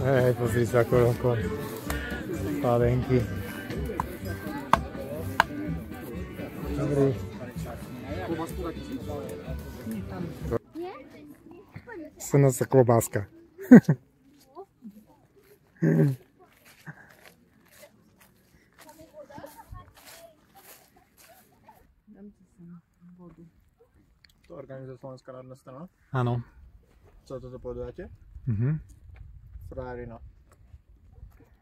Hej, pozri sa koľko pávenky. Dobrý. Sana sa klobáska. To organizuje Slovenská národná strana? Áno. Co toto podujatie? Frárina.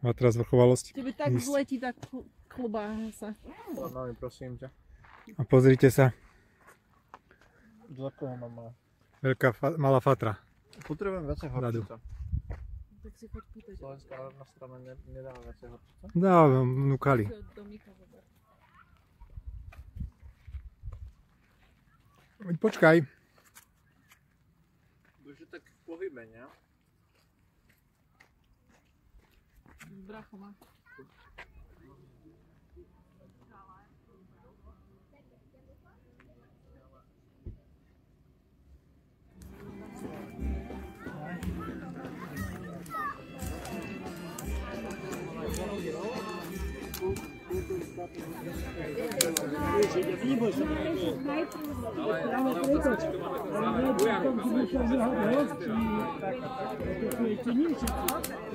A teraz vrchovalosť. Tebe tak zletí tá klobása. Mami, prosím ťa. A pozrite sa. Za koho mám malá? Malá fatra. Potrebujem viacej horčica. Tak si choď pýtať. Slovenská národná strana nedá viacej horčica? Dá, vnúkali. Počkaj. Už je tak v pohybe, nie? Bracho má.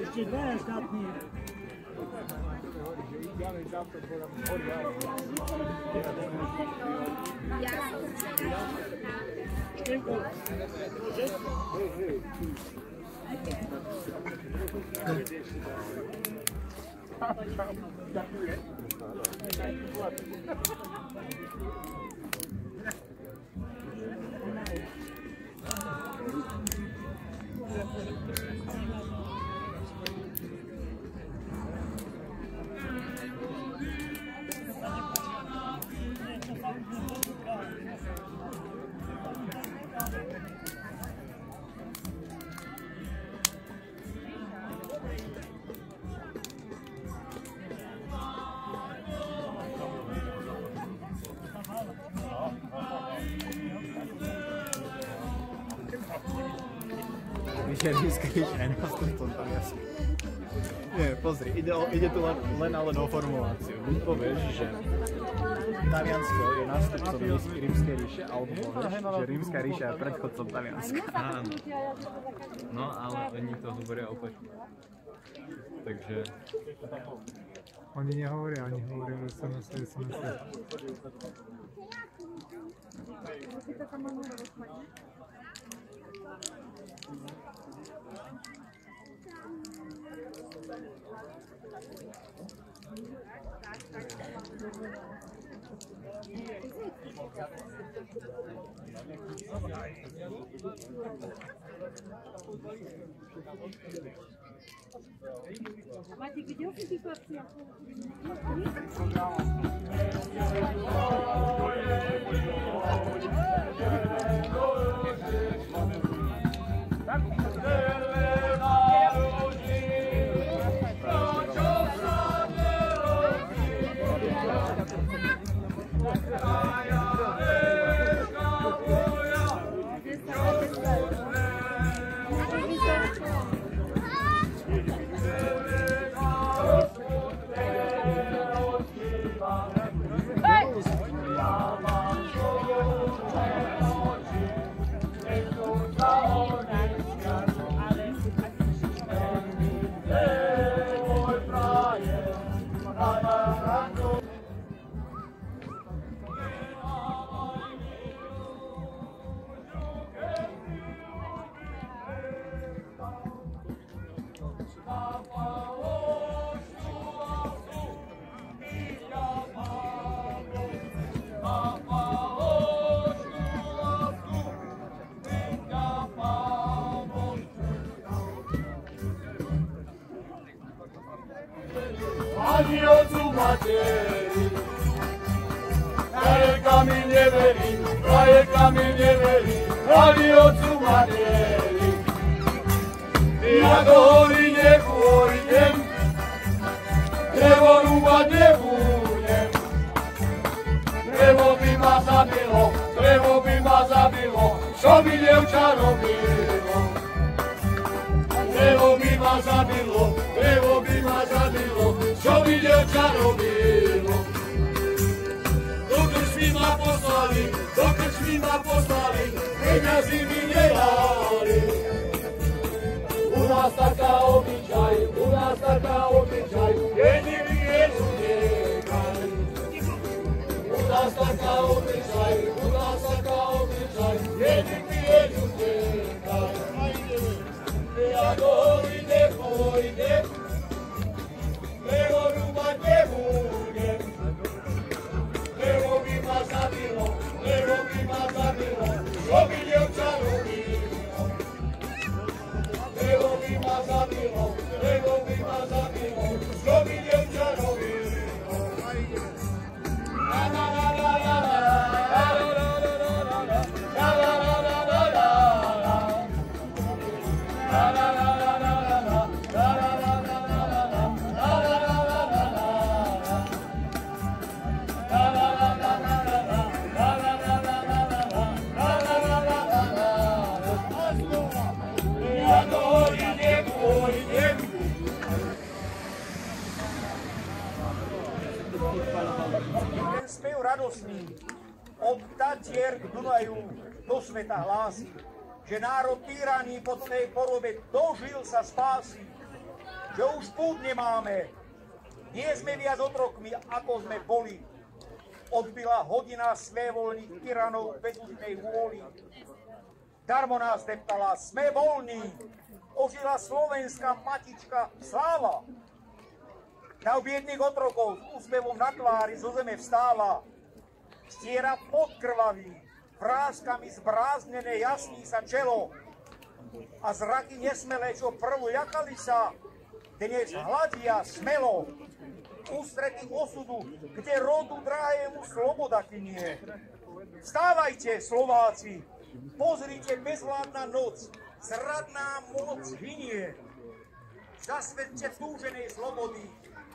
Ešte dva ostatní. Rímska ríša je nástupcom Talianska. Nie, pozri, ide tu len ale o formuláciu. Buď povieš, že Taliansko je nástupcom Rímskej ríše, alebo povieš, že Rímska ríša je predchodcom Talianska. Áno. No, ale oni to hovoria opačne. Takže... Oni nehovoria, oni hovoria, že sa na svete, Мати, где у тебя ситуация? ani ocu materi. Frajerka mi neverí, ani ocu materi. Ja do hory nepôjdem, drevo rúbať nebudem. Drevo by ma zabilo, čo by dievča robilo. Drevo by ma zabilo, čo by dievča robilo. Do krčmy ma poslali, peňazí mi nedali. U nás taká obyčaj, jediný Jezu niekaj. U nás taká obyčaj, jediný Jezu niekaj. Ja do hory nepôjdem, drevo rúbať nebudem. Drevo by ma zabilo, čo by dievča robilo. Drevo by ma zabilo, čo by dievča robilo. La la la la la la, la la la la la la, la la la la la la, la la la la la la, la la la la la la, la la la la la la, la la la la la la, la la la la la la. Ja do hory nepôjdem. Ten spev radosný od Tatier k Dunaju do sveta hlási, že národ týraný po tej chorobe dožil sa spási, že už púd nemáme, nie sme viac otrokmi, ako sme boli. Odbila hodina svévoľných tyranov bezúžnej vôli. Darmo nás deptala, sme voľní, ožila slovenská matička sláva. Dav biedných otrokov s úsmevom na tvári zo zeme vstáva. Stiera podkrvavý, vrázkami zbráznené jasní sa čelo. A zraky nesmelé, čo prvú jakali sa, dnes hľadia smelo. Ústrety osudu, kde rodu drahému sloboda kynie. Vstávajte, Slováci, pozrite, bezvládna noc, zradná moc hynie. Zasvedte túženej slobody,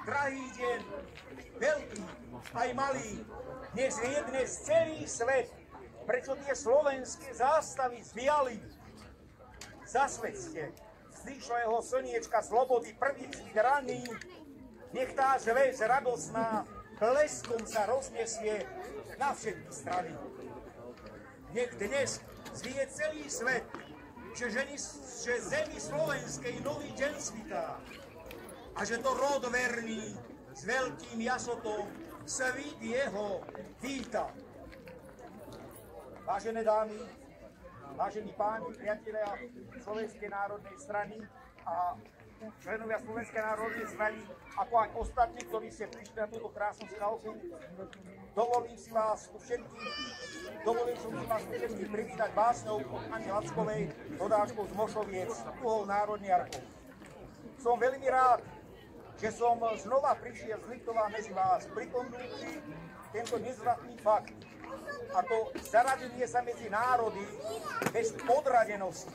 drahý deň, veľký aj malý, dnes viedne celý svet, prečo tie slovenské zástavy zviali. Zasvedte vzýšlého slniečka slobody prvý svít raný, nech tá zväz radosná bleskom sa roznesie na všetky strany. Nech dnes zvie celý svet, že zemi slovenskej nový deň svitá a že to rod verný s veľkým jasotom svít jeho víta. Vážené dámy, vážení páni, priatelia Slovenskej národnej strany a členovia Slovenskej národnej strany, ako aj ostatní, ktorí ste prišli na túto krásnu skalku, dovolím si vás všetkých privítať básňou od Ani Lackovej rodáčkou z Mošoviec, druhou národniarkou. Som veľmi rád, že som znova prišiel z Liptova medzi vás, pripomnúci tento nezvratný fakt, a to zaradenie sa medzi národy bez podradenosti,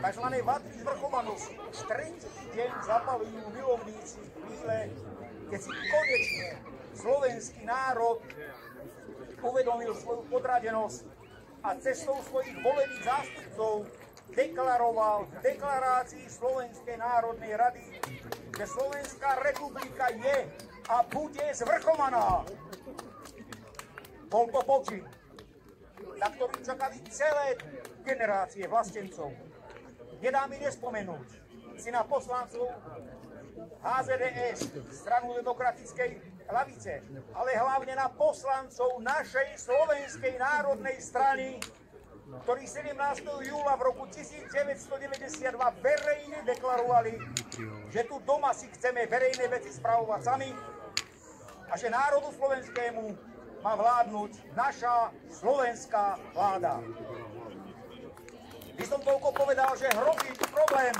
tzv. Vatry zvrchovanosti. Už tretí deň zapalujú milovníci chvíle, keď si konečne slovenský národ uvedomil svoju podradenosť a cestou svojich volených zástupcov deklaroval v deklarácii Slovenskej národnej rady, že Slovenská republika je a bude zvrchovaná. Bol to počin, na ktorý čakali celé generácie vlastencov. Nedá mi nespomenúť si na poslancov HZDS, stranu demokratickej ľavice, ale hlavne na poslancov našej Slovenskej národnej strany, ktorí 17. júla v roku 1992 verejne deklarovali, že tu doma si chceme verejné veci spravovať sami a že národu slovenskému má vládnuť naša slovenská vláda. By som toľko povedal, že hrozí tu problém.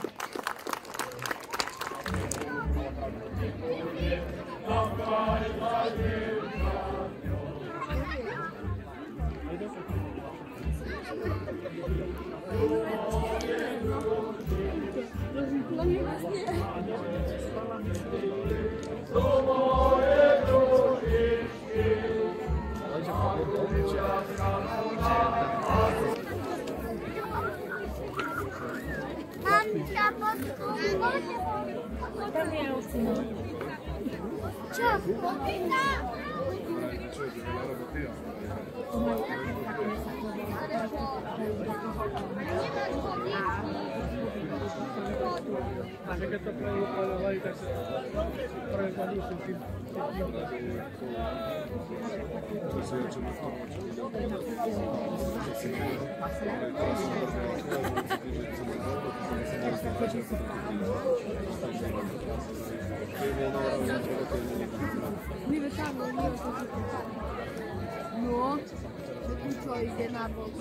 Anche che tocca la valida per il quadro No, to ide na bok.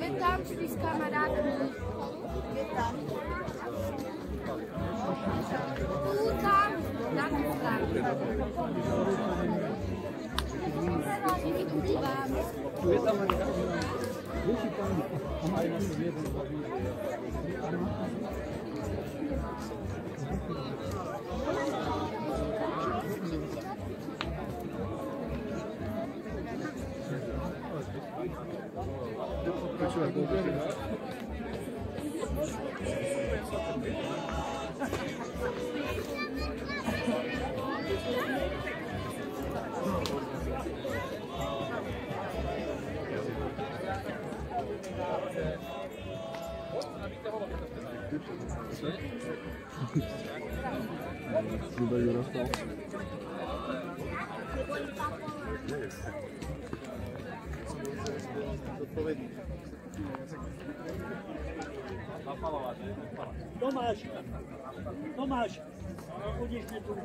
My tam šli s kamarádmi. Je tam. Tam, na tu stranu. Tomáš, chodíš mi tu.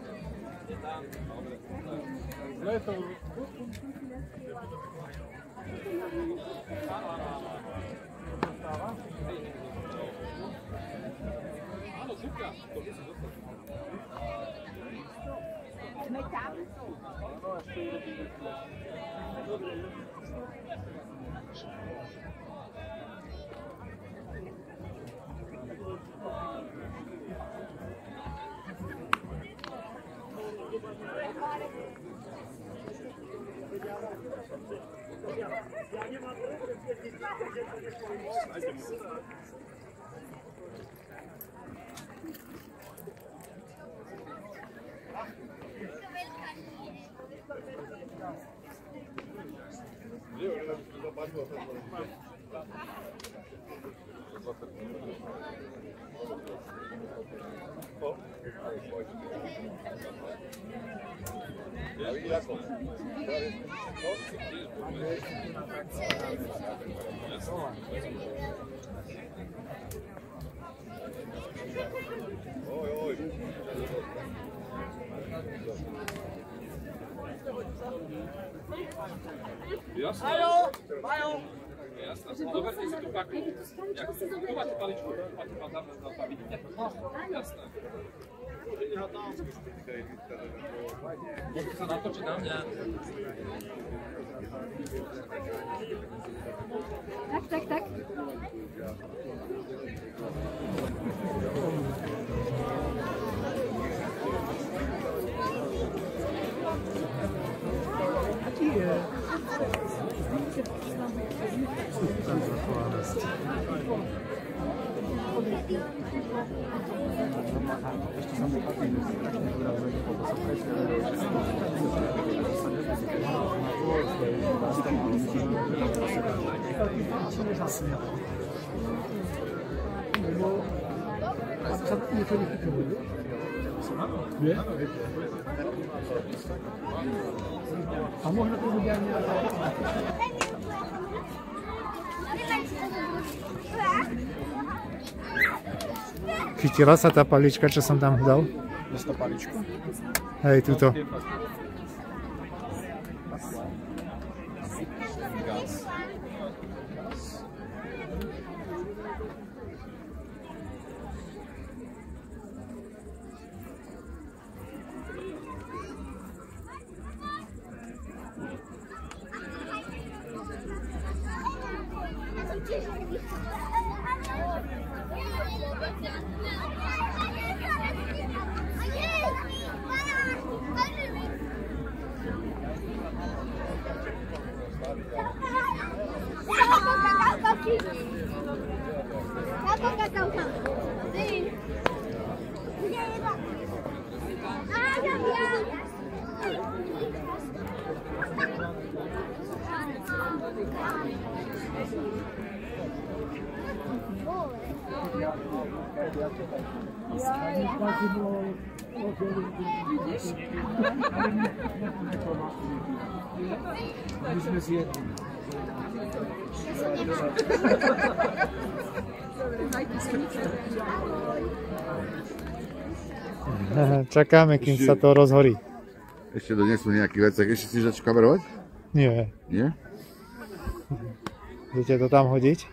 Majo! Majo! Jasné, doberte si tú paku. Tu máte paličku, máte tam tam, vidíte? Jasné. Môžete sa natočiť na mňa. Tak. A možno to bude aj nejaká... Thank you. Chytila sa tá palička, čo som tam dal? Dostal paličku. Hej, tuto. Čakáme, kým sa to rozhorí. Ešte donesú nejaký vecek. Ešte si začal kamerovať? Nie. Nie? Budete to tam hodiť?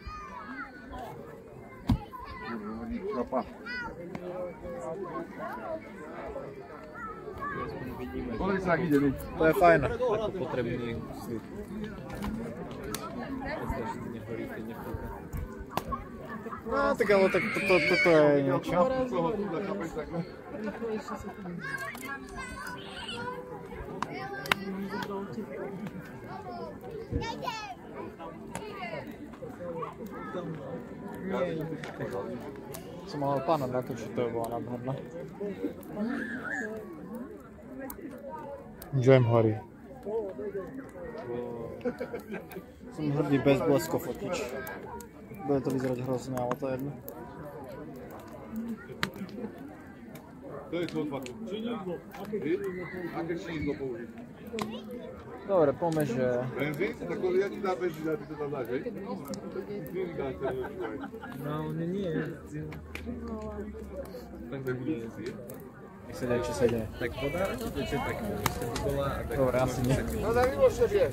Pozri sa, ak ide mi. To je fajn. Ako potrebný slip. Nehorí, keď nefúka. No, tak ale tak toto je niečo. Som mal pána na to, čo to bolo nádherné. Zem horí. Som hrdý bez bleskov fotič. Bude to vyzerať hrozne, ale to je jedno. To je tvoj fakt. Aké číslo použiť? Dobre, poďme, že... Benzín? Tak ja ti dám benzín a ty to tam dáš, hej? No, nie. Tak nie je zir. Nech sa deje, čo sa deje. Tak voda teče tak do dola a tak... Dobre, asi nie. No daj mi vo šebie.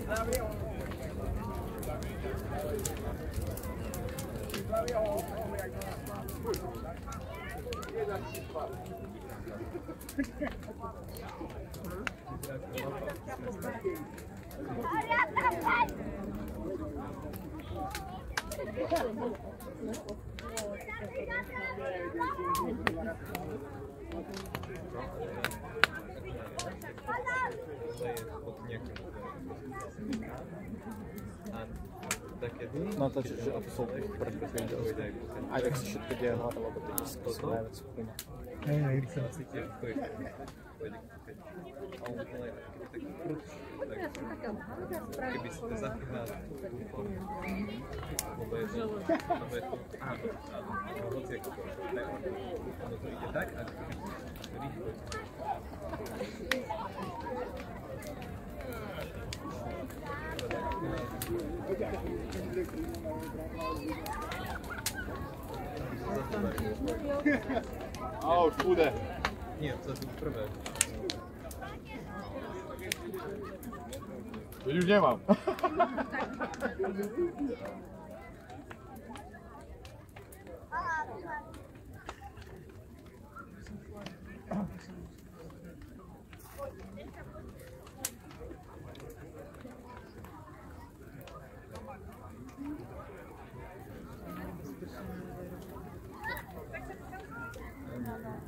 No to je absolútne predpekne. Aj tak si všetko deje hlavne, lebo to sú najviac skúma. Hej, chcem. Keby si to zachytal lebo je to áno, hoci ako to ono to ide tak a rýchlo A už bude. Nie, to sú prvé. Veď už nemám.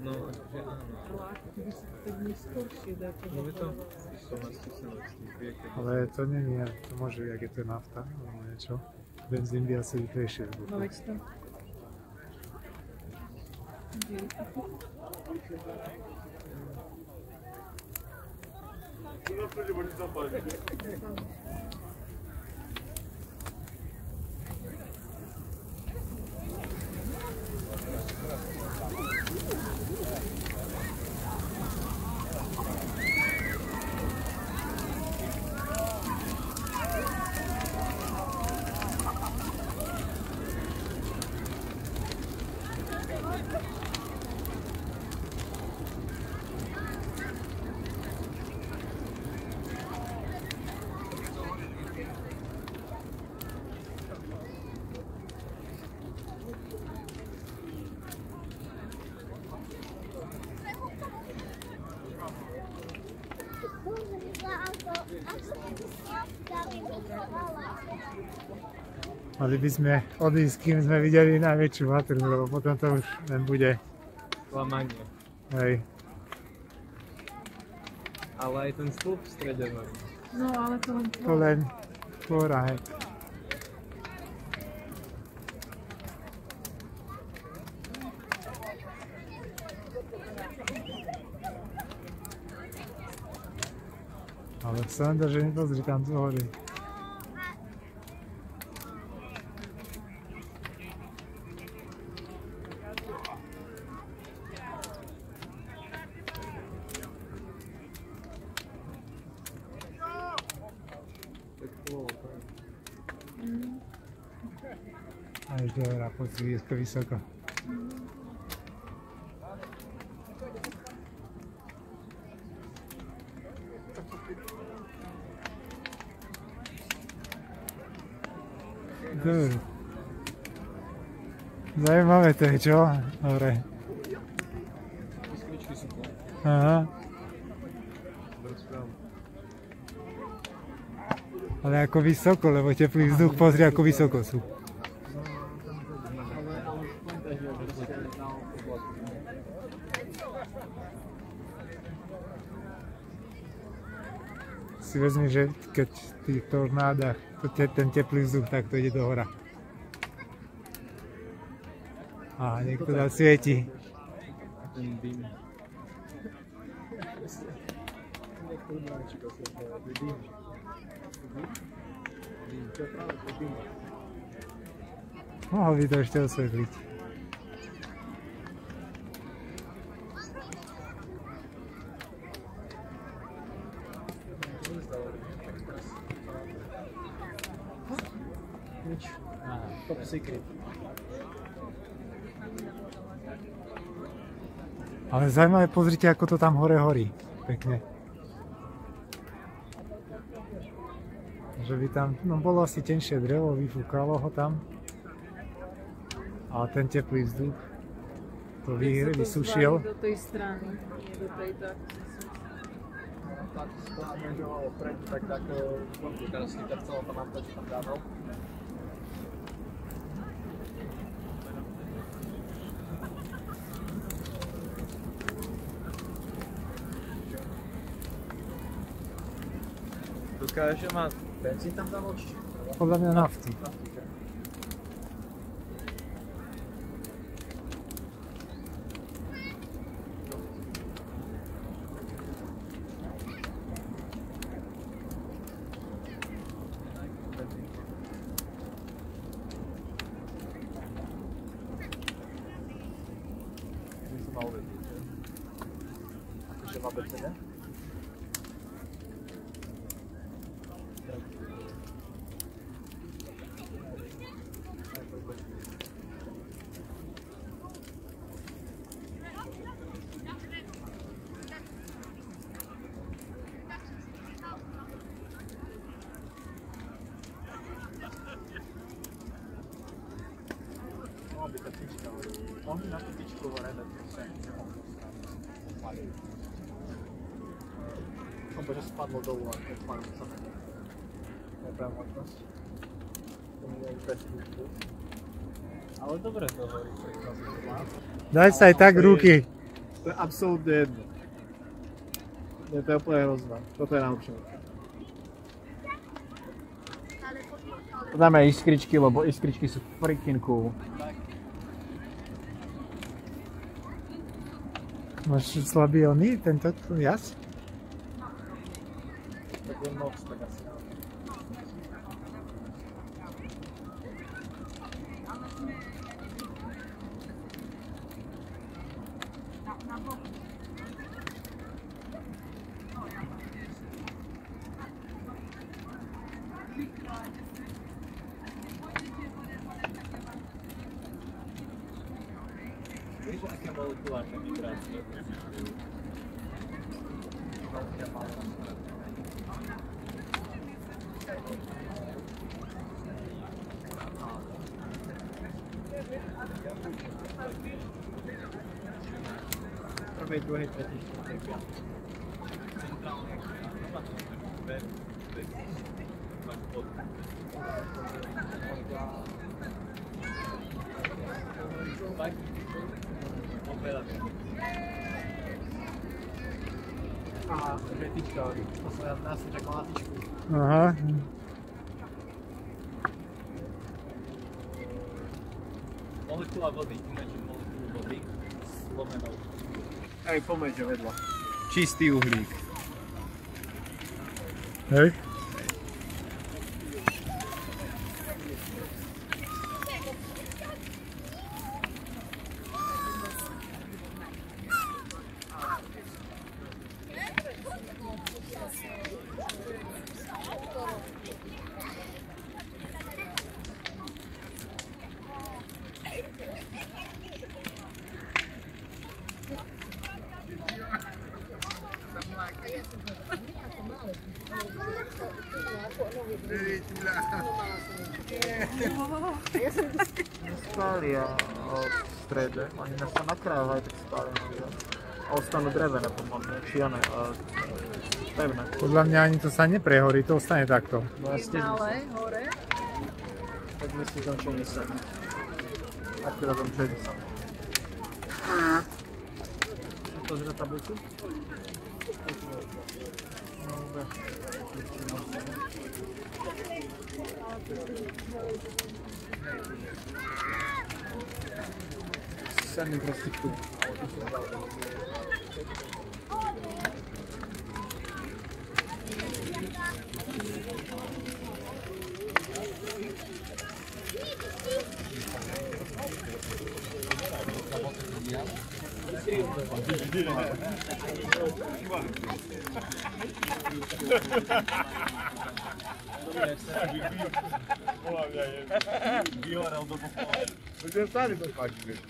No, že áno. No je to som na skúsenosť s tým priekom. Ale to není, to môže, jak je to nafta, alebo niečo. Benzín by asi rýchlejšie. No veď to. Mali by sme odísť, kým sme videli najväčšiu vatrinu, lebo potom to už len bude. Klamanie. Hej. Ale aj ten stĺp v strede horí. No ale to len To len tvora, hej. Ale sranda, že nepozri tam z hory. A ešte hora, pozri, je to vysoko. Dobre. Zajímavé to je, čo? Dobre. Iskričky sú to. Aha. Ale ako vysoko, lebo teplý vzduch, pozri ako vysoko sú. Si vezmi, že keď v tých tornádach ten teplý vzduch, tak to ide do hora. A niekto tam svieti. Ten dym. Mohol by to ešte osvetliť. Top secret. Ale zaujímavé, pozrite, ako to tam hore horí. Pekne. Že by tam, no bolo asi tenšie drevo, vyfúkalo ho tam. A ten teplý vzduch to vysušil. do tej strany, nie do tejto. Tak to smežovalo preto, tak teraz si celé to mám to, čo tam dával. Dokáže, že má benzín tam dával, či? Podľa mňa naftu. Mal vedieť, že? Akože má BCD? Mohli na tú tyčku hore dať proste. Som že spadlo dolu a keď spadlo sa. To je práve možnosť. To mi je bez kúšku. Ale dobre to hovorí. Daj sa aj tak ruky. To je absolútne jedno. To je úplne hrozné. Toto je najlepšie. Dáme iskričky, lebo iskričky sú freaking cool. Máš slabý oný, tento jas? Tak len moc, tak asi. Vieš, aké molekulárne vibrácie? Prvej, druhej, tretej, štvrtej, piatej. Centrálne. Kretička, to som ja čakal na tyčku. Aha. Molekula vody, imagine molekulu vody s lomenou. Hej, pomeď ho vedľa. Čistý uhlík. Hej. Spália v strede, oni sa na kraju aj tak spália. A ostanú drevené pomaly, čiane a pevné. Podľa mňa ani to sa neprehorí, to ostane takto. No jasne, Ale hore. tak myslíš tam čo nesadne. Akurát tam čo nesadne. Pozrieť tabuľku? No, dobre. Sadne proste tu. Będziemy stali do października.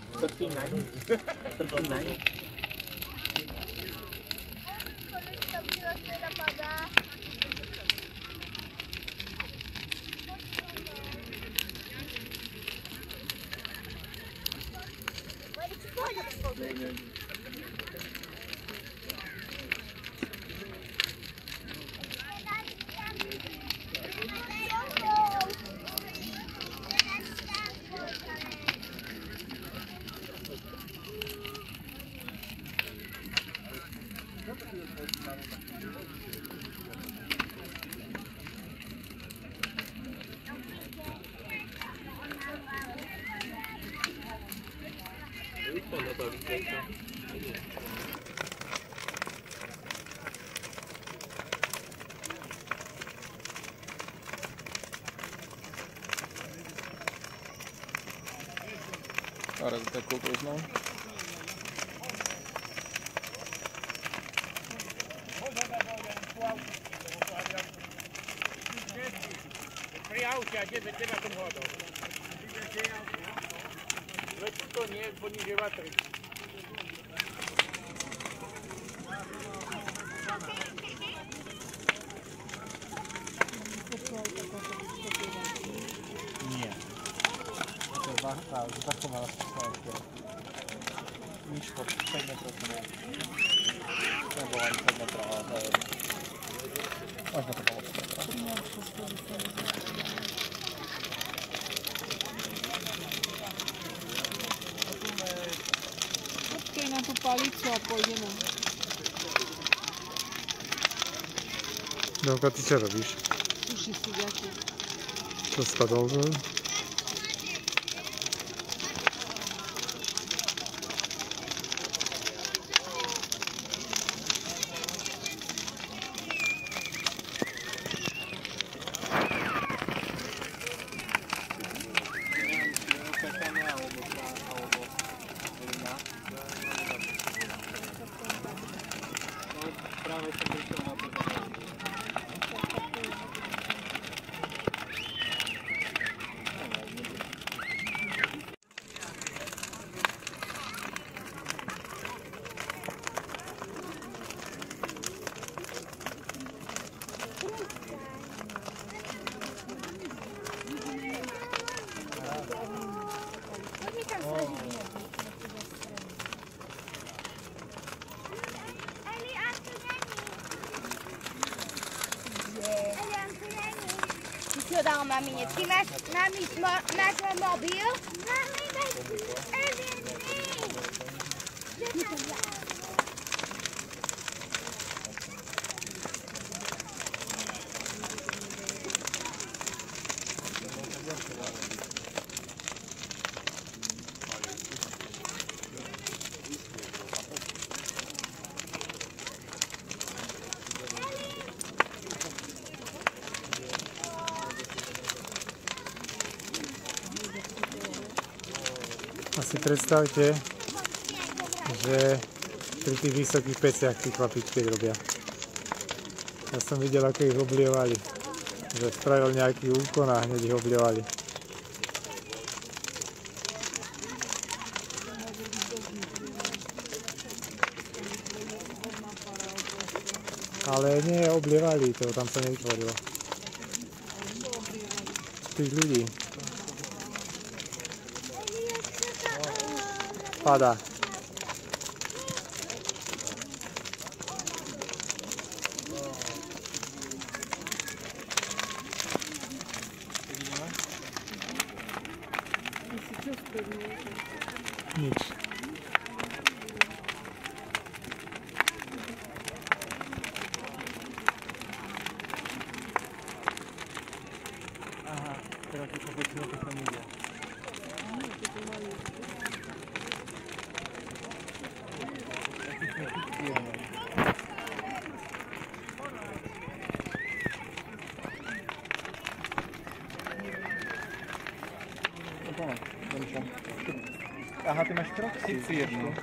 Зараз таку візьмемо. Pri aute a 10 hodov. Veď to nie je ponižovateľ. Nie. To je zachovala sa nič pod 5 metrov to nie. To nebolo ani 5 metrov, ale to je... Možno to bolo 5 metrov. Počkej na tú palicu a pôjdeme. Domka, ty čo robíš? Uši si ďakujem. Čo spadol? Čo dal mamine? Ty máš môj mobil? Mami, daj si. A si predstavte, že pri tých vysokých peciach tí chlapičky robia. Ja som videl, ako ich oblievali. Že spravil nejaký úkon a hneď ich oblievali. Ale nie, oblievali to, tam sa nevytvorilo. Tých ľudí. Padá. Nič. Aha, teraz to väčšinou to tam ide. Aha, ty máš krok? Chci jedno.